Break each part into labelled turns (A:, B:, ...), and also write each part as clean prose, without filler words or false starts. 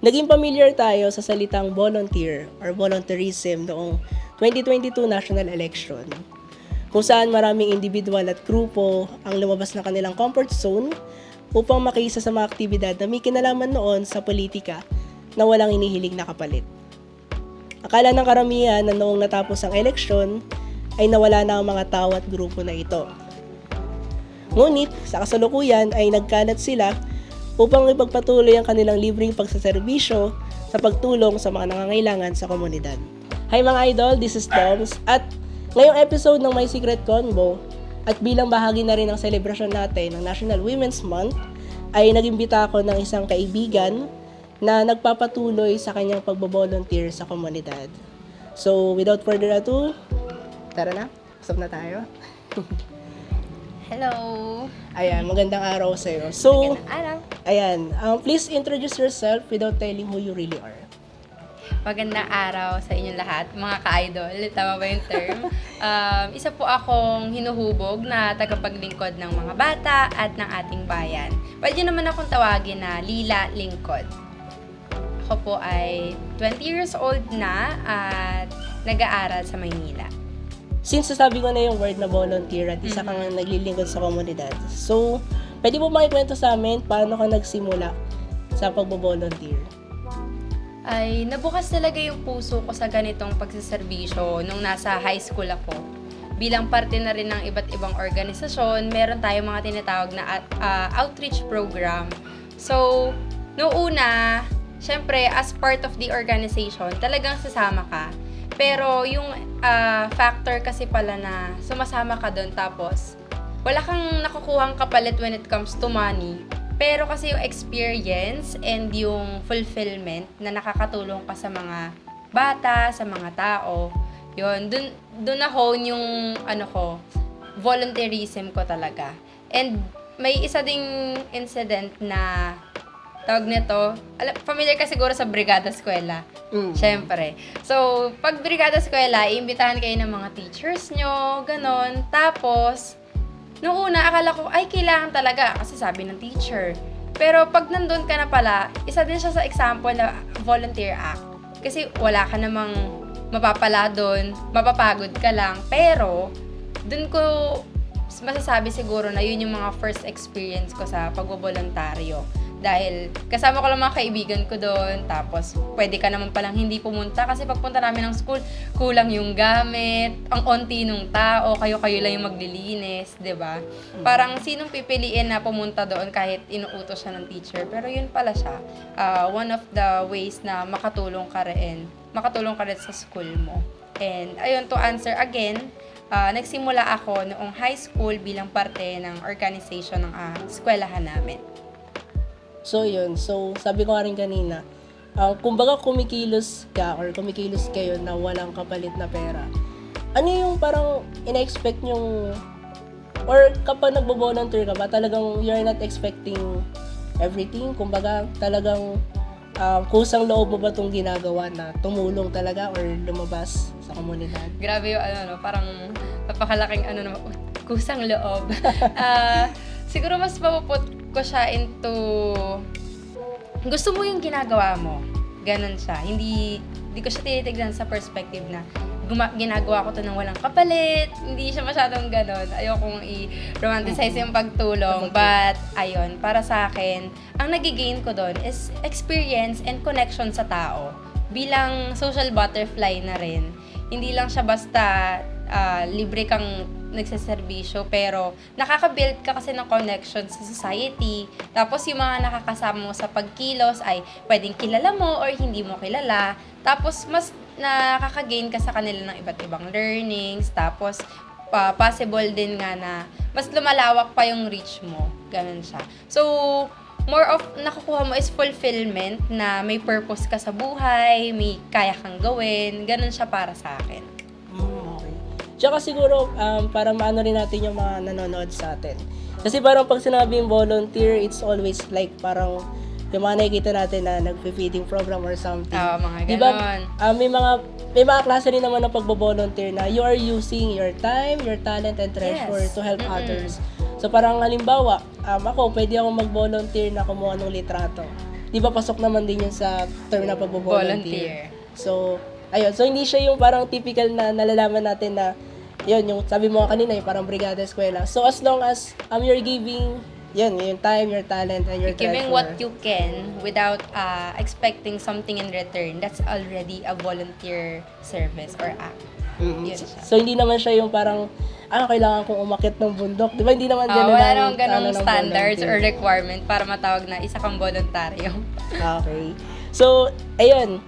A: Naging familiar tayo sa salitang volunteer or volunteerism noong 2022 national election, kung saan maraming individual at grupo ang lumabas ng kanilang comfort zone upang makiisa sa mga aktibidad na may kinalaman noon sa politika na walang inihiling na kapalit. Akala ng karamihan na noong natapos ang eleksyon ay nawala na ang mga tao at grupo na ito. Ngunit sa kasalukuyan ay nagkalat sila upang ipagpatuloy ang kanilang libreng pagsaserbisyo sa pagtulong sa mga nangangailangan sa komunidad. Hi mga idol, this is Doms at ngayong episode ng My Secret Convo at bilang bahagi na rin ng selebrasyon natin ng National Women's Month ay nag-imbita ako ng isang kaibigan na nagpapatuloy sa kanyang pagbo-volunteer sa komunidad. So without further ado, tara na, usap na tayo.
B: Hello!
A: Ayan, magandang araw sa iyo. So,
B: Magandang araw!
A: ayan, please introduce yourself without telling who you really are.
B: Magandang araw sa inyong lahat, mga ka-idol. Tama ba yung term? Isa po akong hinuhubog na tagapaglingkod ng mga bata at ng ating bayan. Pwede naman akong tawagin na Lila Lingkod. Ako po ay 20 years old na at nag-aaral sa Maynila.
A: Since sasabi ko na yung word na volunteer at isa kang naglilingkod sa komunidad, so, pwede mo makikwento sa amin paano ka nagsimula sa pagbo-volunteer?
B: Ay nabukas talaga yung puso ko sa ganitong pagsaserbisyo nung nasa high school ako. Bilang parte na rin ng iba't ibang organisasyon, meron tayong mga tinatawag na outreach program. So, noong una, syempre, as part of the organization, talagang sasama ka. Pero yung factor kasi pala na sumasama ka doon tapos wala kang nakukuhang kapalit when it comes to money. Pero kasi yung experience and yung fulfillment na nakakatulong ka sa mga bata, sa mga tao, yun, dun na-hone yung volunteerism ko talaga. And may isa ding incident na tawag nito, familiar ka siguro sa Brigada Eskwela. Siyempre. So, pag Brigada Eskwela, iimbitahan kayo ng mga teachers nyo, ganon. Tapos, noong una, akala ko, ay, kailangan talaga, kasi sabi ng teacher. Pero pag nandun ka na pala, isa din siya sa example na volunteer act. Kasi wala ka namang mapapala doon, mapapagod ka lang. Pero, dun ko masasabi siguro na yun yung mga first experience ko sa pagbobolontaryo. Dahil kasama ko lang mga kaibigan ko doon, tapos pwede ka naman palang hindi pumunta kasi pagpunta namin ng school, kulang yung gamit, ang onti nung tao, kayo-kayo lang yung maglilinis, 'di ba? Parang sinong pipiliin na pumunta doon kahit inuutos siya ng teacher, pero yun pala siya. One of the ways na makatulong ka rin sa school mo. And ayun, to answer again, nagsimula ako noong high school bilang parte ng organization ng eskwelahan namin.
A: So, yun. So, sabi ko nga rin kanina, kumbaga kumikilos ka or kumikilos kayo na walang kapalit na pera. Ano yung parang ina-expect nyong, or kapag nagbo-volunteer ka ba, talagang you're not expecting everything? Kumbaga, talagang kusang loob mo ba itong ginagawa na tumulong talaga or lumabas sa komunidad?
B: Grabe yung parang napakalaking kusang loob. Siguro mas mapuput ko siya into gusto mo yung ginagawa mo. Ganon siya. Hindi ko siya tinitignan sa perspective na ginagawa ko to nang walang kapalit. Hindi siya masyadong ganon. Ayokong i-romanticize yung pagtulong. But, ayun, para sa akin, ang nagigain ko doon is experience and connection sa tao. Bilang social butterfly na rin. Hindi lang siya basta libre kang nagsaserbisyo, pero nakaka-build ka kasi ng connection sa society. Tapos yung mga nakakasama mo sa pagkilos ay pwedeng kilala mo or hindi mo kilala. Tapos mas nakaka-gain ka sa kanila ng iba't ibang learnings. Tapos possible din nga na mas lumalawak pa yung reach mo. Ganun siya. So, more of nakukuha mo is fulfillment na may purpose ka sa buhay, may kaya kang gawin. Ganun siya para sa akin.
A: Okay. Tsaka siguro, para maano rin natin yung mga nanonood sa atin. Kasi parang pag sinabing volunteer, it's always like parang yung mga nakikita natin na nagfe-feeding program or something.
B: Mga
A: diba,
B: ganon.
A: may mga klase rin naman ng pagbo-volunteer na you are using your time, your talent, and treasure
B: Yes.
A: to help others. So parang halimbawa, ako, pwede ako mag-volunteer na kumuha ng litrato. di ba pasok naman din yun sa term na pagbo-volunteer.
B: Volunteer.
A: So, ayun. So, hindi siya yung parang typical na nalalaman natin na, yun, yung sabi mo kanina, yung parang brigada eskwela. So, as long as you're giving, yun, yung time, your talent, and your
B: Giving
A: treasure.
B: what you can without expecting something in return, that's already a volunteer service or act.
A: Mm.
B: Yun siya.
A: So, hindi naman siya yung parang, kailangan kong umakyat ng bundok. Di ba? Hindi naman ganun.
B: Wala
A: ang,
B: namang ganong
A: ng
B: standards or
A: volunteer.
B: requirement para matawag na isa kang voluntaryo.
A: Okay. So, ayun.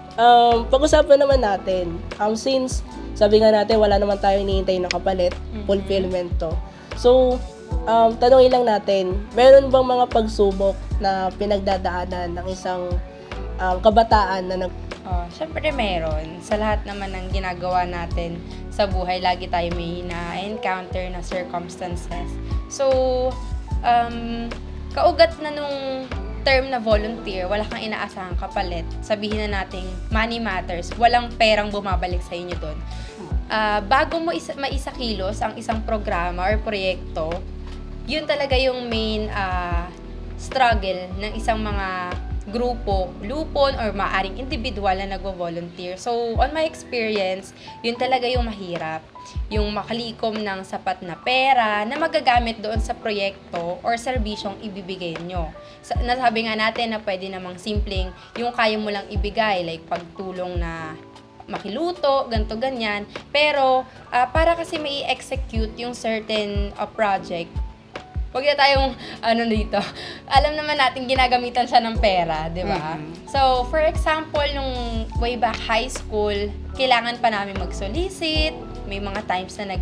A: Pag-usapan naman natin, since sabi nga natin, wala naman tayo hinihintay na kapalit, fulfillment to. So, tanongin lang natin, meron bang mga pagsubok na pinagdadaanan ng isang kabataan na
B: Syempre meron. Sa lahat naman ng ginagawa natin sa buhay, lagi tayo may na-encounter na circumstances. So, kaugat na nung term na volunteer, wala kang inaasahang kapalit. Sabihin na nating money matters, walang perang bumabalik sa inyo doon. Bago mo maisakilos ang isang programa or proyekto, yun talaga yung main struggle ng isang mga grupo, lupon, or maaring individual na nagvo-volunteer. So, on my experience, yun talaga yung mahirap. Yung makalikom ng sapat na pera na magagamit doon sa proyekto or serbisyong ibibigay nyo. Nasabi nga natin na pwede namang simpleng yung kaya mo lang ibigay, like pagtulong na makiluto, ganto ganyan. Pero, para kasi may execute yung certain project, huwag na tayong, dito, alam naman natin ginagamitan siya ng pera, di ba? So, for example, nung way back high school, kailangan pa namin mag-solicit, may mga times na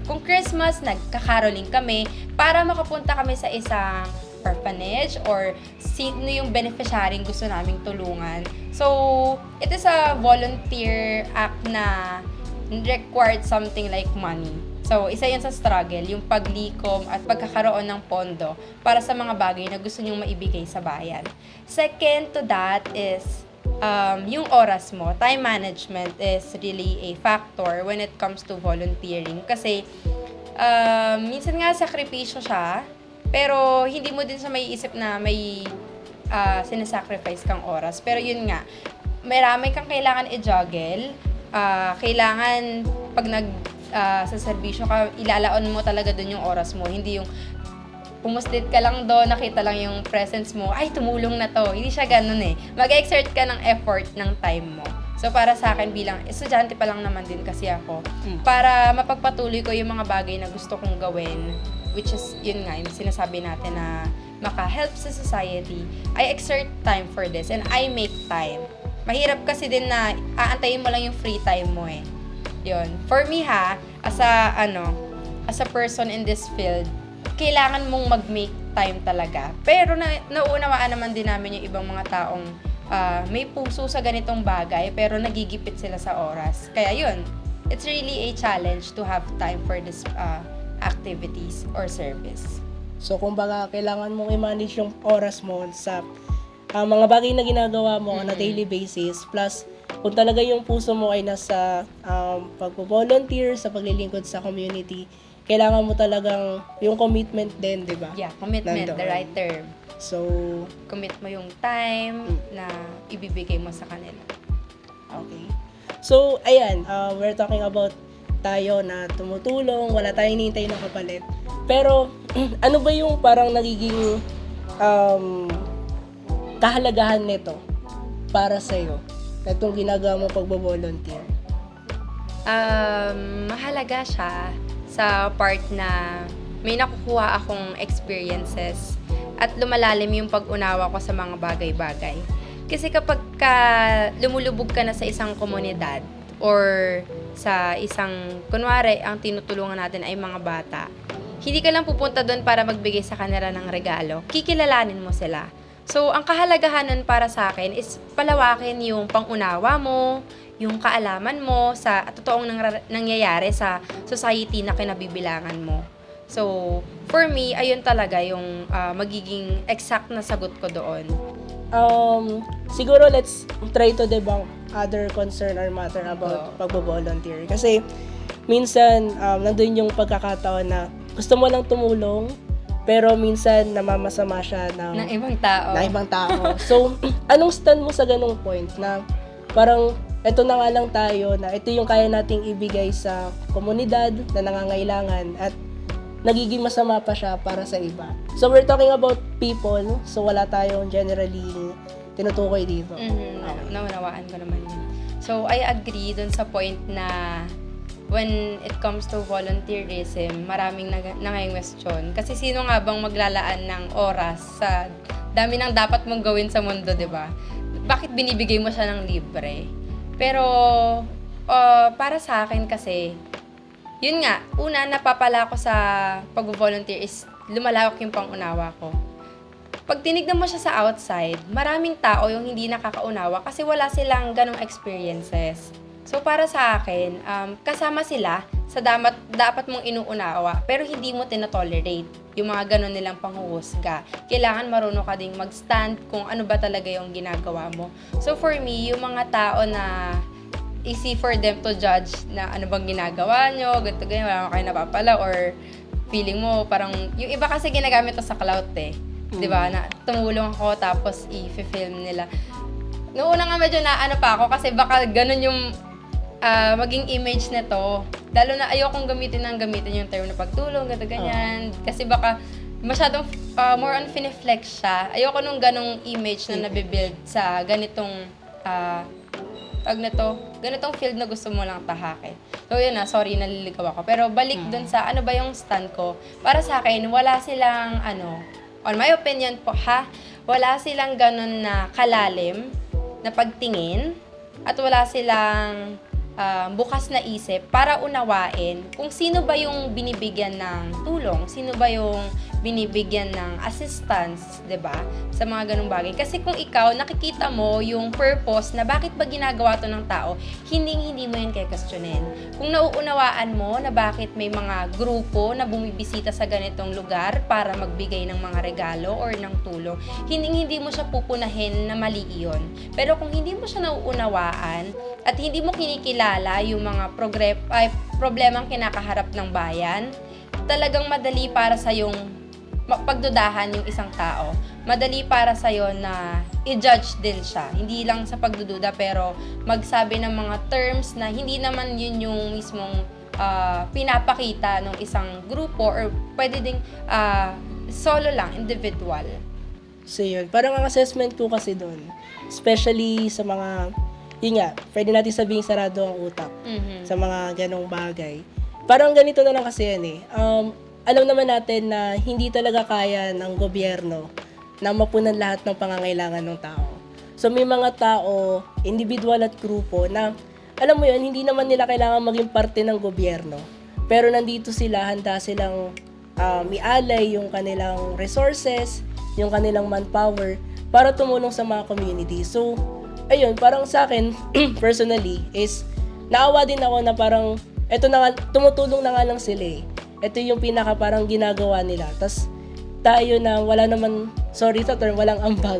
B: kung Christmas, nagkakaroling kami para makapunta kami sa isang orphanage or sino yung beneficiaryong gusto naming tulungan. So, it is a volunteer act na required something like money. So, isa yun sa struggle, yung paglikom at pagkakaroon ng pondo para sa mga bagay na gusto nyong maibigay sa bayan. Second to that is, yung oras mo. Time management is really a factor when it comes to volunteering. Kasi, minsan nga sakripisyo siya, pero hindi mo din siya maiisip na may sinasacrifice kang oras. Pero yun nga, marami kang kailangan i-juggle. Kailangan, pag sa serbisyo ka, ilalaon mo talaga dun yung oras mo. Hindi yung pumuslit ka lang doon, nakita lang yung presence mo, ay, tumulong na to. Hindi siya ganun eh. Mag-exert ka ng effort ng time mo. So, para sa akin bilang estudyante pa lang naman din kasi ako, para mapagpatuloy ko yung mga bagay na gusto kong gawin, which is, yun nga, yung sinasabi natin na maka-help sa society, I exert time for this and I make time. Mahirap kasi din na aantayin mo lang yung free time mo eh. Yun. For me as a person in this field, kailangan mong mag-make time talaga. Pero nauunawaan naman din namin yung ibang mga taong may puso sa ganitong bagay, pero nagigipit sila sa oras. Kaya yun, it's really a challenge to have time for this activities or service.
A: So, kumbaga, kailangan mong i-manage yung oras mo sa mga bagay na ginagawa mo on a daily basis. Plus, kung talaga yung puso mo ay nasa pagpo-volunteer, sa paglilingkod sa community, kailangan mo talagang yung commitment din, di ba?
B: Yeah, commitment,
A: Nandoon.
B: the right term.
A: So,
B: Commit mo yung time na ibibigay mo sa kanila.
A: okay. So, ayan, we're talking about tayo na tumutulong, wala tayong hinihintay na kapalit. Pero, ano ba yung parang nagiging kahalagahan nito para sa'yo? Itong ginagawa mo pagbo-volunteer?
B: Mahalaga siya sa part na may nakukuha akong experiences at lumalalim yung pag-unawa ko sa mga bagay-bagay. Kasi kapag lumulubog ka na sa isang komunidad or sa isang, kunwari, ang tinutulungan natin ay mga bata, hindi ka lang pupunta doon para magbigay sa kanila ng regalo. Kikilalanin mo sila. So, ang kahalagahan nun para sa akin is palawakin yung pangunawa mo, yung kaalaman mo sa totoong nangyayari sa society na kinabibilangan mo. So, for me, ayun talaga yung magiging exact na sagot ko doon.
A: Siguro let's try to debunk other concern or matter about pagbo-volunteer. Kasi minsan, nandun yung pagkakataon na gusto mo lang tumulong, pero minsan namamasama siya
B: Ng ibang tao.
A: ng ibang tao. So, anong stand mo sa ganung point na parang eto na nga lang tayo, na ito yung kaya nating ibigay sa komunidad na nangangailangan at nagiging masama pa siya para sa iba. So, we're talking about people, so wala tayong generally tinutukoy dito. Okay.
B: Naunawaan ko naman yun. So, I agree dun sa point na when it comes to volunteerism, maraming nangayong-question. Kasi sino nga bang maglalaan ng oras sa dami ng dapat mong gawin sa mundo, di ba? Bakit binibigay mo siya ng libre? Pero, para sa akin kasi, yun nga, una, napapala ko sa pag-volunteer is lumalawak yung pangunawa ko. Pag tinignan mo siya sa outside, maraming tao yung hindi nakakaunawa kasi wala silang ganong experiences. So, para sa akin, kasama sila sa dapat mong inuunawa, pero hindi mo tinotolerate yung mga ganon nilang panghuhusga. Kailangan marunong ka ding mag-stand kung ano ba talaga yung ginagawa mo. So, for me, yung mga tao na easy for them to judge na ano bang ginagawa nyo, ganito, ganyan, wala kayo napapala, or feeling mo, parang, yung iba kasi ginagamit to sa clout eh. Diba? Na tumulong ako, tapos i-film nila. Noong una nga medyo na ano pa ako, kasi baka ganon yung maging image nito. Lalo na ayokong gamitin yung term na pagtulong, ganito, ganyan. Kasi baka masyadong more on finiflex siya. Ayoko nung ganong image na nabibuild sa ganitong ganitong field na gusto mo lang tahakin. So yun na, sorry, naliligaw ako. Pero balik dun sa ano ba yung stand ko. Para sa akin, wala silang on my opinion po wala silang ganon na kalalim na pagtingin at wala silang bukas na isip para unawain kung sino ba yung binibigyan ng tulong, sino ba yung binibigyan ng assistance, 'di ba? Sa mga ganung bagay. Kasi kung ikaw nakikita mo yung purpose na bakit ba ginagawa 'to ng tao, hindi mo yun questionin. Kung nauunawaan mo na bakit may mga grupo na bumibisita sa ganitong lugar para magbigay ng mga regalo or ng tulong, hindi mo siya pupunahin na mali iyon. Pero kung hindi mo siya nauunawaan at hindi mo kinikilala yung mga problemang kinakaharap ng bayan, talagang madali para sa yung pagdudahan yung isang tao. Madali para sa'yo na i-judge din siya. Hindi lang sa pagdududa, pero magsabi ng mga terms na hindi naman yun yung mismong pinapakita ng isang grupo or pwede ding solo lang, individual.
A: So yun, parang ang assessment ko kasi doon, especially sa mga, yun nga, pwede natin sabihin sarado ang utak sa mga ganong bagay. Parang ganito na lang kasi yan eh. Alam naman natin na hindi talaga kaya ng gobyerno na mapunan lahat ng pangangailangan ng tao. So may mga tao, individual at grupo na, alam mo yun, hindi naman nila kailangan maging parte ng gobyerno. Pero nandito sila, handa silang ialay yung kanilang resources, yung kanilang manpower para tumulong sa mga community. So, ayun, parang sa akin, personally, is naawa din ako na parang, eto na nga, tumutulong na nga lang sila eh. Ito yung pinaka parang ginagawa nila. Tas tayo na wala naman, sorry sa term, walang ambag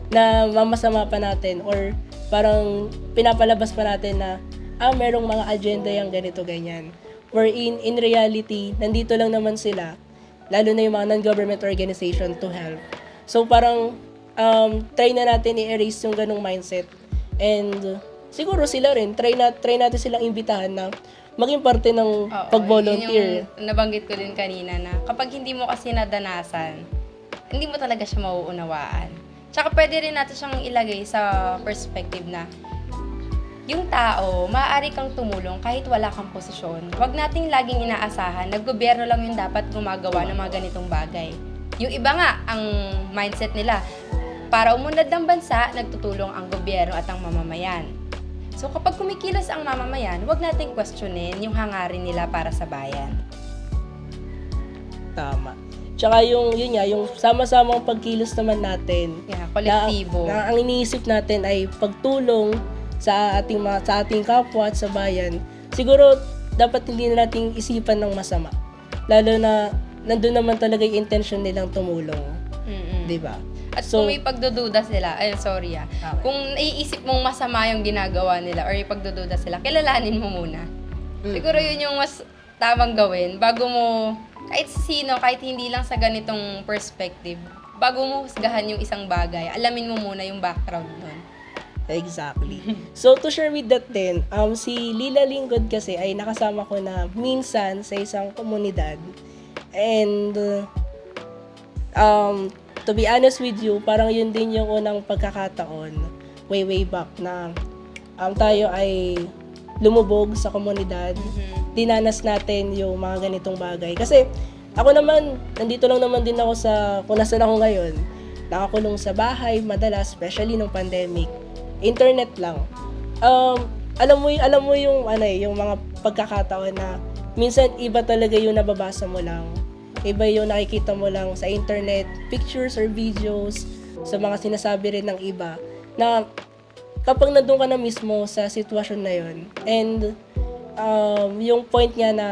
A: na mamasama pa natin or parang pinapalabas pa natin na merong mga agenda yung ganito, ganyan. Wherein, in reality, nandito lang naman sila, lalo na yung mga non-government organization to help. So parang try na natin i-erase yung ganong mindset. And siguro sila rin, try natin silang imbitahan na maging parte ng pag-volunteer.
B: Yung nabanggit ko din kanina na kapag hindi mo kasi nadanasan, hindi mo talaga siya mauunawaan. Tsaka pwede rin natin siyang ilagay sa perspective na yung tao, maaari kang tumulong kahit wala kang posisyon. Huwag nating laging inaasahan na gobyerno lang yung dapat gumagawa ng mga ganitong bagay. Yung iba nga, ang mindset nila, para umunlad ng bansa, nagtutulong ang gobyerno at ang mamamayan. So kapag kumikilos ang mamamayan, huwag nating questionin yung hangarin nila para sa bayan.
A: Tama. Tsaka yun nga, yung sama-samang pagkilos naman natin.
B: Yeah, kolektibo.
A: Na ang iniisip natin ay pagtulong sa ating kapwa at sa bayan. Siguro dapat hindi na nating isipan ng masama. Lalo na nandun naman talaga yung intention nilang tumulong. 'Di ba?
B: At kung may pagdududa sila, sorry
A: Okay.
B: Kung naiisip mong masama yung ginagawa nila or yung pagdududa sila, kilalanin mo muna. Siguro yun yung mas tamang gawin bago mo, kahit sino, kahit hindi lang sa ganitong perspective, bago mo husgahan yung isang bagay, alamin mo muna yung background nun.
A: Exactly. So, to share with that din, si Lila Lingkod kasi ay nakasama ko na minsan sa isang komunidad. And, to be honest with you, parang yun din yung unang pagkakataon, way back na tayo ay lumubog sa komunidad. Dinanas natin yung mga ganitong bagay. Kasi, ako naman, nandito lang naman din ako kung nasan ako ngayon. Nakakulong sa bahay, madalas, especially nung pandemic. Internet lang. Alam mo yung yung mga pagkakataon na minsan iba talaga yung nababasa mo lang. Iba yung nakikita mo lang sa internet, pictures or videos, sa mga sinasabi rin ng iba, na kapag nandun ka na mismo sa sitwasyon na yun, and yung point nga na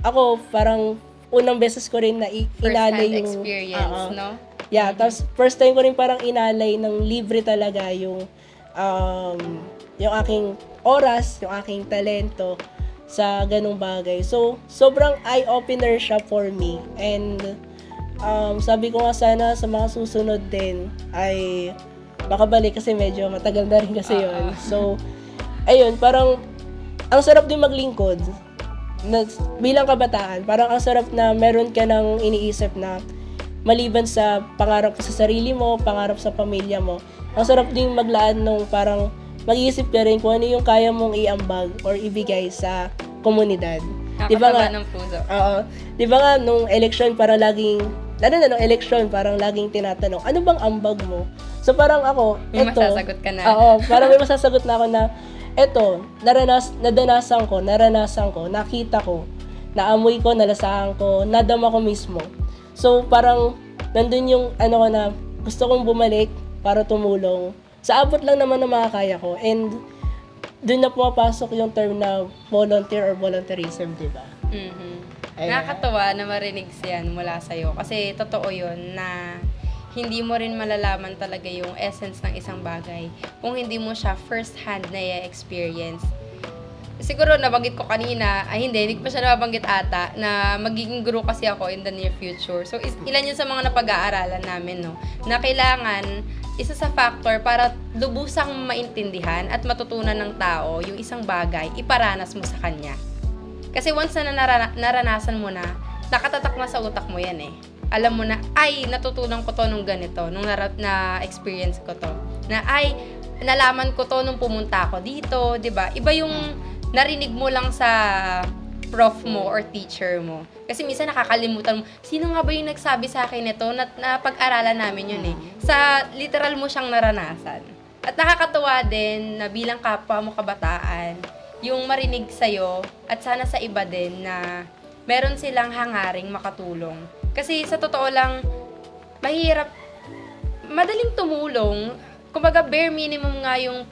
A: ako parang unang beses ko rin na inalay yung
B: experience, no?
A: Yeah, tapos first time ko rin parang inalay ng libre talaga yung aking oras, yung aking talento sa ganung bagay. So, sobrang eye-opener siya for me. And sabi ko nga sana sa mga susunod din ay makabalik kasi medyo matagal na rin kasi yun. So, ayun, parang ang sarap din maglingkod bilang kabataan. Parang ang sarap na meron ka nang iniisip na maliban sa pangarap sa sarili mo, pangarap sa pamilya mo, ang sarap din maglaan nung parang mag-iisip ka rin kung ano yung kaya mong iambag or ibigay sa komunidad.
B: Nakakataba ng puso.
A: Oo. Di ba nga, nung election, parang lalo na nung election, parang laging tinatanong, ano bang ambag mo? So parang ako,
B: May masasagot ka na.
A: Oo, parang may masasagot na ako na, naranasan ko, nakita ko, naamoy ko, nalasahan ko, nadama ko mismo. So parang, nandun yung, na, gusto kong bumalik para tumulong. Sa abot lang naman ng mga kaya ko. And, doon na pumapasok yung term na volunteer or volunteerism, di ba? Ayan.
B: Nakakatawa na marinig siyan mula sa'yo. Kasi totoo yun na hindi mo rin malalaman talaga yung essence ng isang bagay kung hindi mo siya first hand na i-experience. Siguro nabanggit ko kanina, hindi ko pa siya nabanggit ata, na magiging guru kasi ako in the near future. So, ilan yun sa mga napag-aaralan namin, no? Na kailangan, isa sa factor para lubusang maintindihan at matutunan ng tao yung isang bagay, iparanas mo sa kanya. Kasi once na naranasan mo na, nakatatak na sa utak mo yan eh. Alam mo na, natutunan ko to nung ganito, nung na-experience ko to. Nalaman ko to nung pumunta ako dito, di ba? Iba yung narinig mo lang sa prof mo or teacher mo. Kasi minsan nakakalimutan mo, sino nga ba yung nagsabi sa akin nito na pag-aralan namin yun eh. Sa literal mo siyang naranasan. At nakakatuwa din na bilang kapwa mo kabataan, yung marinig sa'yo at sana sa iba din na meron silang hangaring makatulong. Kasi sa totoo lang, madaling tumulong. Kumbaga bare minimum nga yung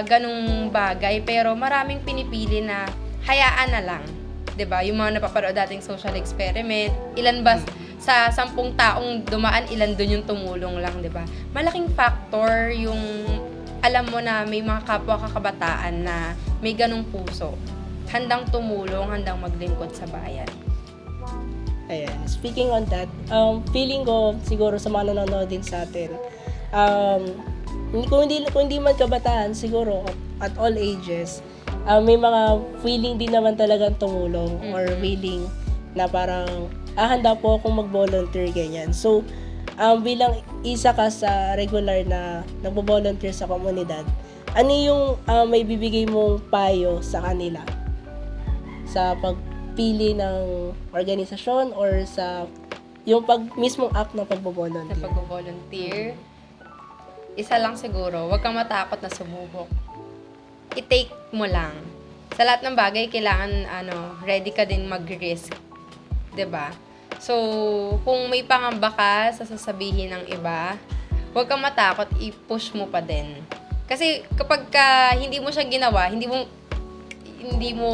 B: ganung bagay, pero maraming pinipili na hayaan na lang. 'Di ba? Yung mga napapanood dating social experiment, ilan ba sa 10 taong dumaan, ilan doon yung tumulong lang, 'di ba? Malaking factor yung alam mo na may mga kapwa kakabataan na may ganung puso. Handang tumulong, handang maglingkod sa bayan.
A: Ayan. Speaking on that, feeling ko siguro sa mga nanonood din sa atin, kung hindi man kabataan, siguro at all ages, may mga feeling din naman talagang tumulong or willing na parang handa po akong mag-volunteer ganyan. So, bilang isa ka sa regular na nagbo-volunteer sa komunidad, ano yung may bibigay mong payo sa kanila sa pagpili ng organisasyon or sa yung mismong act ng pagbo-volunteer?
B: Sa pag-volunteer, isa lang siguro, huwag kang matakot na sumubok. I-take mo lang. Sa lahat ng bagay, kailangan ready ka din mag-risk. 'Di ba? So, kung may pangamba ka sa sasabihin ng iba, huwag kang matakot, i-push mo pa din. Kasi kapag hindi mo siya ginawa, hindi mo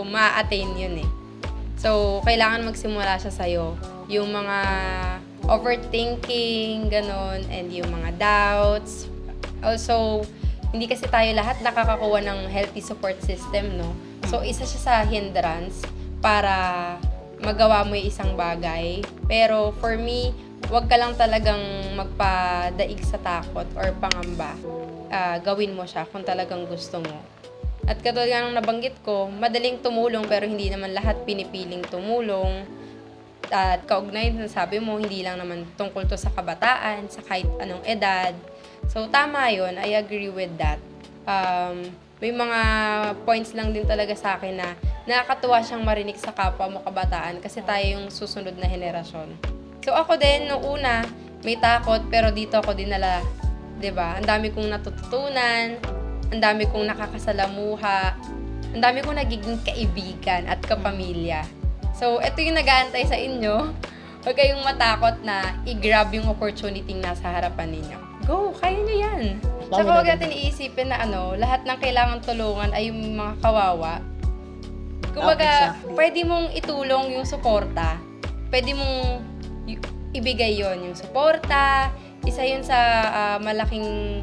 B: ma-attain yun eh. So, kailangan magsimula siya sa'yo. Yung mga overthinking, ganon, and yung mga doubts. Also, hindi kasi tayo lahat nakakakuha ng healthy support system, no? So, isa siya sa hindrance para magawa mo yung isang bagay. Pero for me, wag ka lang talagang magpadaig sa takot or pangamba. Gawin mo siya kung talagang gusto mo. At katulad nga ng nabanggit ko, madaling tumulong pero hindi naman lahat pinipiling tumulong. At kaugnay na sabi mo, hindi lang naman tungkol to sa kabataan, sa kahit anong edad. So tama yun, I agree with that. May mga points lang din talaga sa akin na nakakatuwa siyang marinig sa kapwa mo kabataan kasi tayo yung susunod na henerasyon. So ako din, noong una, may takot pero dito ako dinala. 'Di ba? Ang dami kong natututunan, ang dami kong nakakasalamuha, ang dami kong nagiging kaibigan at kapamilya. So ito yung nag-aantay sa inyo. Huwag kayong matakot na i-grab yung opportunity nasa harapan ninyo. Go! Kaya nyo yan! Tsaka huwag natin iisipin na lahat ng kailangan tulungan ay yung mga kawawa. Kumbaga,
A: Exactly.
B: pwede mong itulong yung suporta. Pwede mong ibigay yon yung suporta. Isa yun sa malaking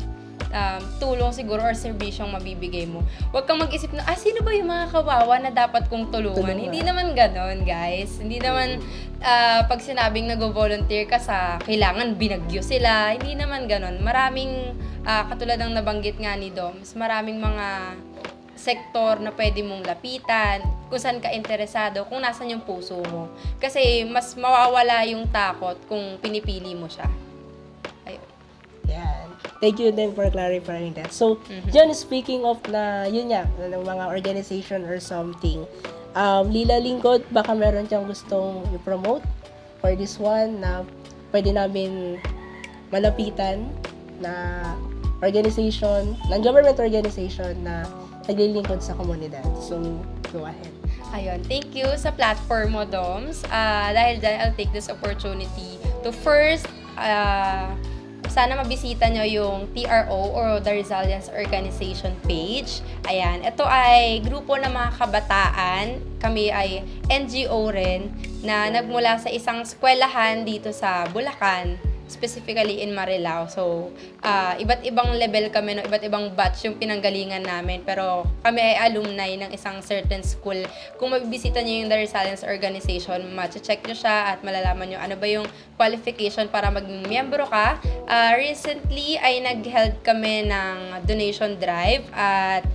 B: tulong siguro or serbisyong mabibigay mo. Huwag kang mag-isip na, sino ba yung mga kawawa na dapat kong tulungan? Hindi naman ganon, guys. Hindi naman pag sinabing nag-volunteer ka sa kailangan binagyo sila. Hindi naman ganon. Maraming, katulad ng nabanggit nga ni Doms, maraming mga sektor na pwede mong lapitan, kung saan ka interesado, kung nasan yung puso mo. Kasi mas mawawala yung takot kung pinipili mo siya. Ayun.
A: Yan. Thank you din for clarifying that. So, John, speaking of yun nga, ng mga organization or something, Lila Lingkod, baka meron siyang gustong i-promote for this one na pwede namin malapitan na organization, non-government organization na naglilingkod sa komunidad. So, go ahead.
B: Ayun, thank you sa platform mo, Doms. Dahil dyan, I'll take this opportunity to first, sana mabisita nyo yung TRO or The Resilience Organization page. Ayan, ito ay grupo ng mga kabataan. Kami ay NGO rin na nagmula sa isang eskwelahan dito sa Bulacan, specifically in Marilao. So, iba't ibang level kami, no? Iba't ibang batch yung pinanggalingan namin. Pero kami ay alumni ng isang certain school. Kung mabibisita nyo yung The Resilience Organization, check nyo siya at malalaman nyo ano ba yung qualification para maging miyembro ka. Recently ay nag-held kami ng donation drive at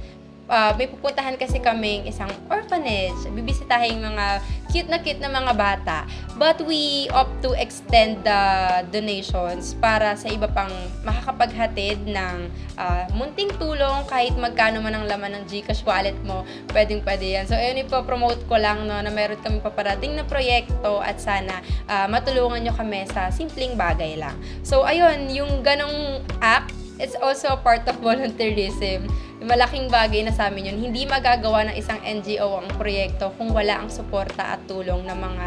B: may pupuntahan kasi kaming isang orphanage. Bibisitahin mga cute na mga bata. But we opt to extend the donations para sa iba pang makakapaghatid ng munting tulong kahit magkano man ang laman ng GCash wallet mo. Pwede yan. So, ayun, ipopromote ko lang na meron kami paparating na proyekto at sana matulungan nyo kami sa simpleng bagay lang. So, ayun, yung ganong act, it's also a part of volunteerism. Malaking bagay na sa amin yun. Hindi magagawa ng isang NGO ang proyekto kung wala ang suporta at tulong ng mga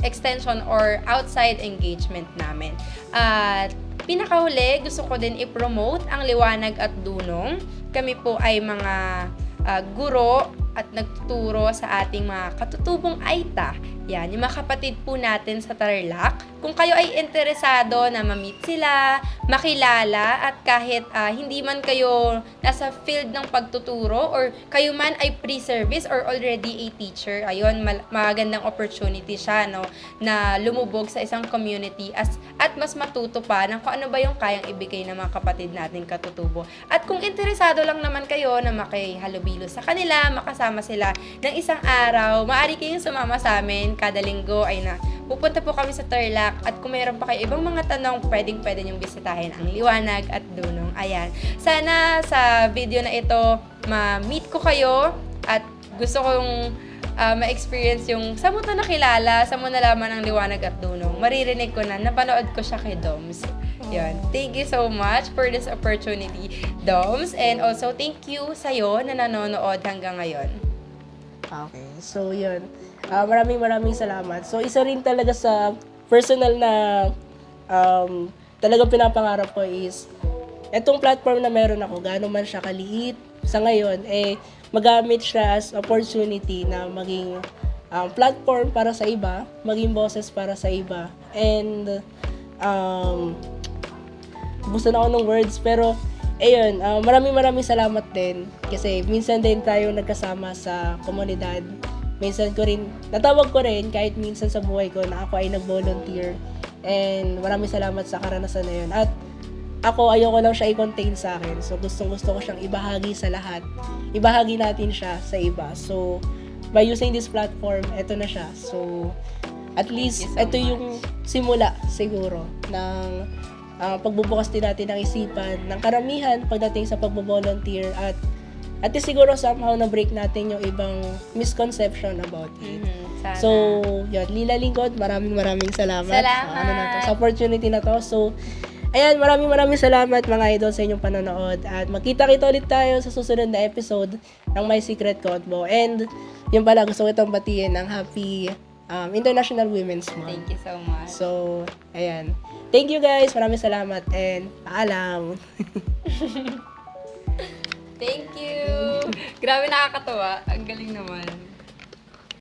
B: extension or outside engagement namin. At pinakahuli, gusto ko din i-promote ang Liwanag at Dunong. Kami po ay mga guro at nagtuturo sa ating mga katutubong Aita. Yan, yung mga kapatid po natin sa Tarlac. Kung kayo ay interesado na ma-meet sila, makilala, at kahit hindi man kayo nasa field ng pagtuturo or kayo man ay pre-service or already a teacher, ayun, magandang opportunity siya, no, na lumubog sa isang community at mas matuto pa ng kung ano ba yung kayang ibigay ng mga kapatid natin katutubo. At kung interesado lang naman kayo na makihalubilo sa kanila, makasama sila ng isang araw, maaari kayong sumama sa amin kada linggo ay pupunta po kami sa Tarlac at kung mayroon pa kayo ibang mga tanong, pwede niyong bisitahin ang Liwanag at Dunong. Ayan. Sana sa video na ito, ma-meet ko kayo at gusto kong ma-experience yung sa mo ito nakilala, sa mo nalaman ang Liwanag at Dunong. Maririnig ko na, napanood ko siya kay Doms. Yun. Thank you so much for this opportunity, Doms. And also, thank you sa'yo na nanonood hanggang ngayon.
A: Okay. So, yun. Maraming salamat. So, isa rin talaga sa personal na talagang pinapangarap ko is etong platform na meron ako, gaano man siya kaliit sa ngayon, magamit siya as opportunity na maging platform para sa iba, maging boses para sa iba. And, busan ako ng words, pero ayun, maraming salamat din kasi minsan din tayo nagkasama sa komunidad minsan natawag ko rin kahit minsan sa buhay ko na ako ay nag-volunteer. And maraming salamat sa karanasan na yun. At ako, ayoko lang siya i-contain sa akin. So, gustong-gusto ko siyang ibahagi sa lahat. Ibahagi natin siya sa iba. So, by using this platform, eto na siya. So, at least, ito yung simula siguro ng pagbubukas din natin ng isipan ng karamihan pagdating sa pagbo-volunteer at least siguro somehow na-break natin yung ibang misconception about it.
B: Sana.
A: So, yun, Lila Lingkod, maraming salamat.
B: Salamat.
A: Sa opportunity na to. So, ayan, maraming salamat mga idol sa inyong panonood. At magkita-kita ulit tayo sa susunod na episode ng My Secret Convo. And, yun pala, gusto ko itong batiin ng Happy International Women's Month.
B: Thank you so much.
A: So, ayan. Thank you guys. Maraming salamat and paalam.
B: Thank you! Grabe nakakatawa. Ang galing naman.